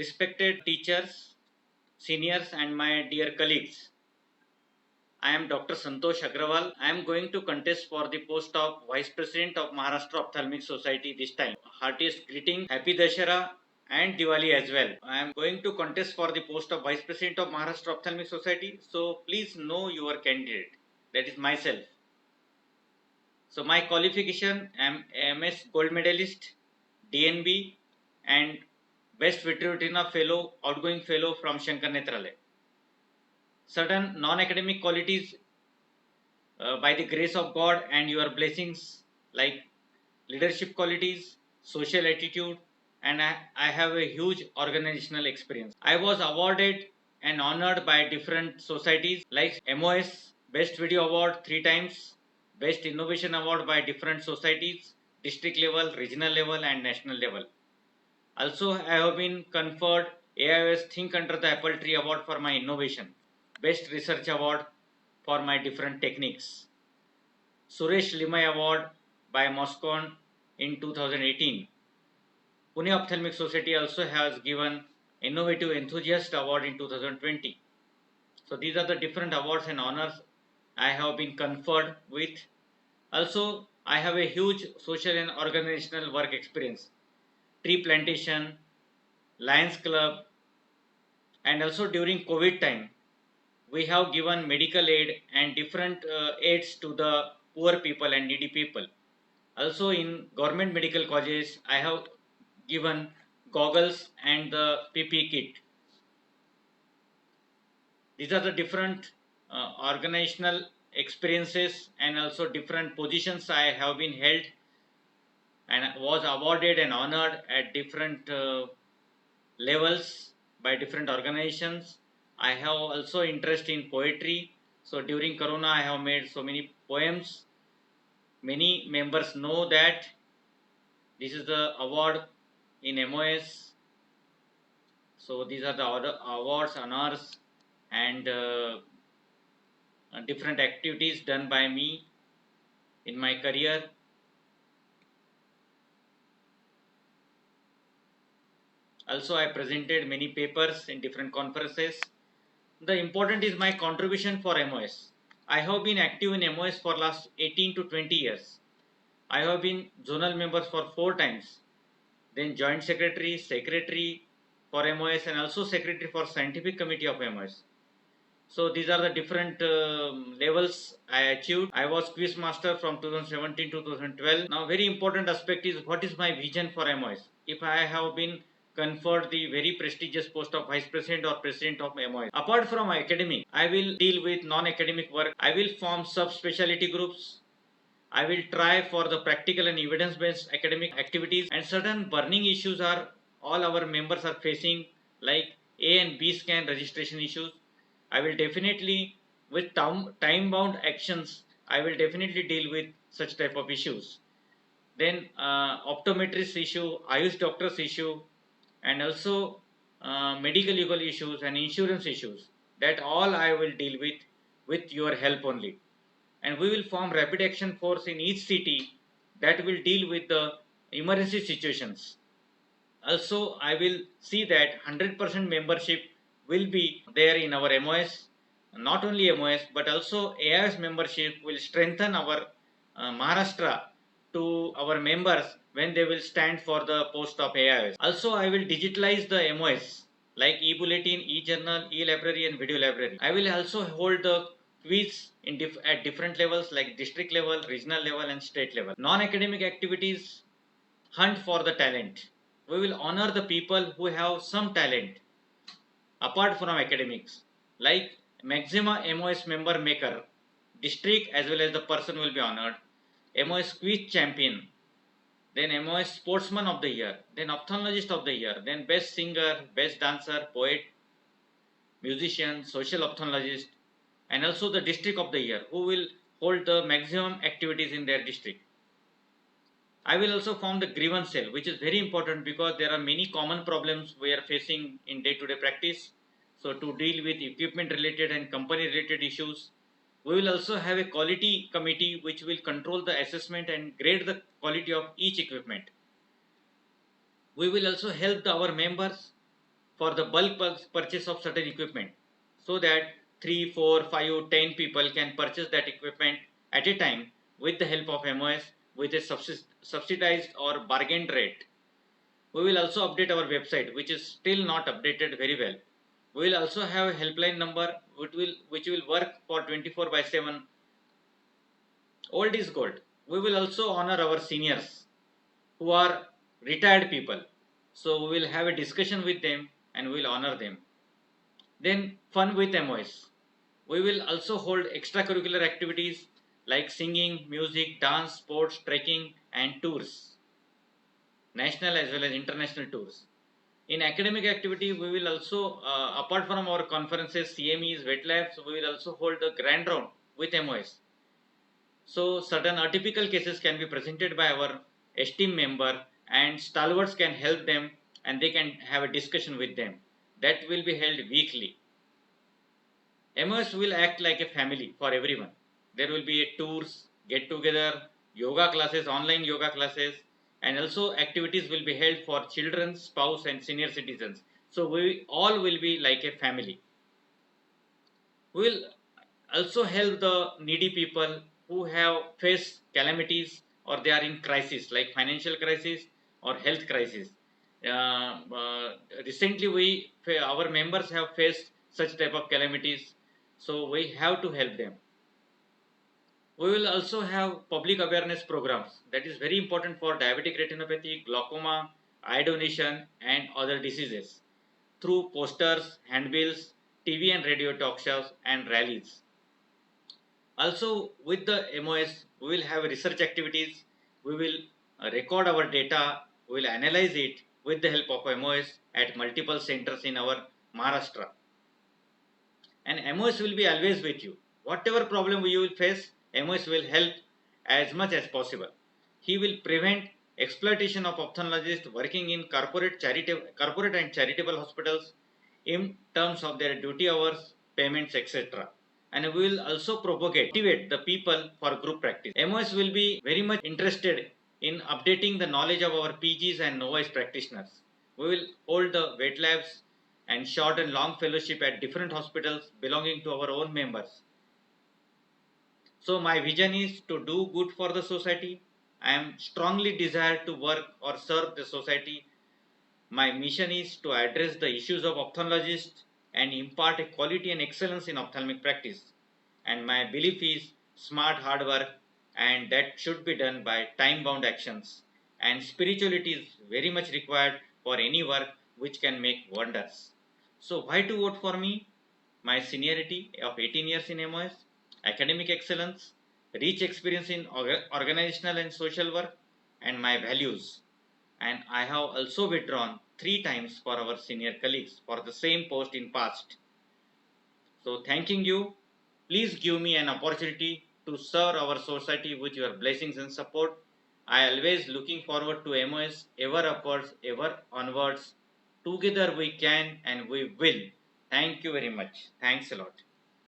Respected teachers, seniors, and my dear colleagues, I am Dr. Santosh Agrawal. I am going to contest for the post of Vice President of Maharashtra Ophthalmic Society this time. Heartiest greeting, Happy Dashera and Diwali as well. I am going to contest for the post of Vice President of Maharashtra Ophthalmic Society. So please know your candidate. That is myself. So my qualification, I am MS Gold Medalist, DNB, and Best Vitreoretina Fellow, Outgoing Fellow from Shankar Netralaya. Certain non-academic qualities by the grace of God and your blessings, like leadership qualities, social attitude, and I have a huge organizational experience. I was awarded and honored by different societies like MOS Best Video Award 3 times, Best Innovation Award by different societies, district level, regional level, and national level. Also, I have been conferred AIOS Think Under the Apple Tree Award for my innovation, Best Research Award for my different techniques, Suresh Limai Award by Moscone in 2018. Pune Ophthalmic Society also has given Innovative Enthusiast Award in 2020. So these are the different awards and honors I have been conferred with. Also, I have a huge social and organizational work experience. Tree plantation, Lions Club, and also during COVID time, we have given medical aid and different aids to the poor people and needy people. Also in government medical colleges, I have given goggles and the PPE kit. These are the different organizational experiences and also different positions I have been held and was awarded and honored at different levels by different organizations. I have also interest in poetry. So during Corona, I have made so many poems. Many members know that this is the award in MOS. So these are the awards, honors, and different activities done by me in my career. Also, I presented many papers in different conferences. The important is my contribution for MOS. I have been active in MOS for last 18 to 20 years. I have been zonal member for 4 times, then joint secretary, secretary for MOS, and also secretary for scientific committee of MOS. So these are the different levels I achieved. I was quiz master from 2017 to 2012. Now very important aspect is what is my vision for MOS. If I have been conferred the very prestigious post of vice president or president of MOS. Apart from academic, I will deal with non-academic work. I will form sub-specialty groups. I will try for the practical and evidence-based academic activities, and certain burning issues are all our members are facing, like A and B scan registration issues. I will definitely, with time-bound actions, I will definitely deal with such type of issues. Then optometrist issue, Ayush doctors issue, and also medical legal issues and insurance issues. That all I will deal with your help only. And we will form rapid action force in each city that will deal with the emergency situations. Also, I will see that 100% membership will be there in our MOS. Not only MOS but also AIS membership will strengthen our Maharashtra to our members when they will stand for the post of AIS. Also, I will digitalize the MOS like e-bulletin, e-journal, e-library, and video library. I will also hold the quiz at different levels like district level, regional level, and state level. Non-academic activities, hunt for the talent. We will honor the people who have some talent apart from academics, like Maxima MOS member maker, district as well as the person will be honored, MOS quiz champion, then MOS sportsman of the year, then ophthalmologist of the year, then best singer, best dancer, poet, musician, social ophthalmologist, and also the district of the year who will hold the maximum activities in their district. I will also form the grievance cell, which is very important because there are many common problems we are facing in day-to-day practice. So to deal with equipment related and company related issues, we will also have a quality committee which will control the assessment and grade the quality of each equipment. We will also help our members for the bulk purchase of certain equipment, so that 3, 4, 5, 10 people can purchase that equipment at a time with the help of MOS with a subsidized or bargained rate. We will also update our website, which is still not updated very well. We will also have a helpline number which will work for 24 by 7. Old is gold. We will also honor our seniors who are retired people. So we will have a discussion with them and we will honor them. Then fun with MOS. We will also hold extracurricular activities like singing, music, dance, sports, trekking and tours, national as well as international tours. In academic activity, we will also, apart from our conferences, CMEs, wet labs, we will also hold a grand round with MOS. So certain atypical cases can be presented by our esteemed member and stalwarts can help them and they can have a discussion with them. That will be held weekly. MOS will act like a family for everyone. There will be tours, get together, yoga classes, online yoga classes, and also activities will be held for children, spouse, and senior citizens. So we all will be like a family. We will also help the needy people who have faced calamities or they are in crisis like financial crisis or health crisis. Recently, our members have faced such type of calamities, so we have to help them. We will also have public awareness programs that is very important for diabetic retinopathy, glaucoma, eye donation, and other diseases through posters, handbills, TV and radio talk shows, and rallies. Also, with the MOS, we will have research activities. We will record our data. We will analyze it with the help of MOS at multiple centers in our Maharashtra. And MOS will be always with you. Whatever problem you will face, MOS will help as much as possible. He will prevent exploitation of ophthalmologists working in corporate and charitable hospitals in terms of their duty hours, payments, etc. And we will also motivate the people for group practice. MOS will be very much interested in updating the knowledge of our PGs and novice practitioners. We will hold the wet labs and short and long fellowship at different hospitals belonging to our own members. So my vision is to do good for the society. I am strongly desire to work or serve the society. My mission is to address the issues of ophthalmologists and impart a quality and excellence in ophthalmic practice. And my belief is smart hard work and that should be done by time bound actions. And spirituality is very much required for any work which can make wonders. So why to vote for me? My seniority of 18 years in MOS, academic excellence, rich experience in organizational and social work, and my values. And I have also withdrawn 3 times for our senior colleagues for the same post in past. So thanking you, please give me an opportunity to serve our society with your blessings and support. I always looking forward to MOS ever upwards, ever onwards. Together we can and we will. Thank you very much. Thanks a lot.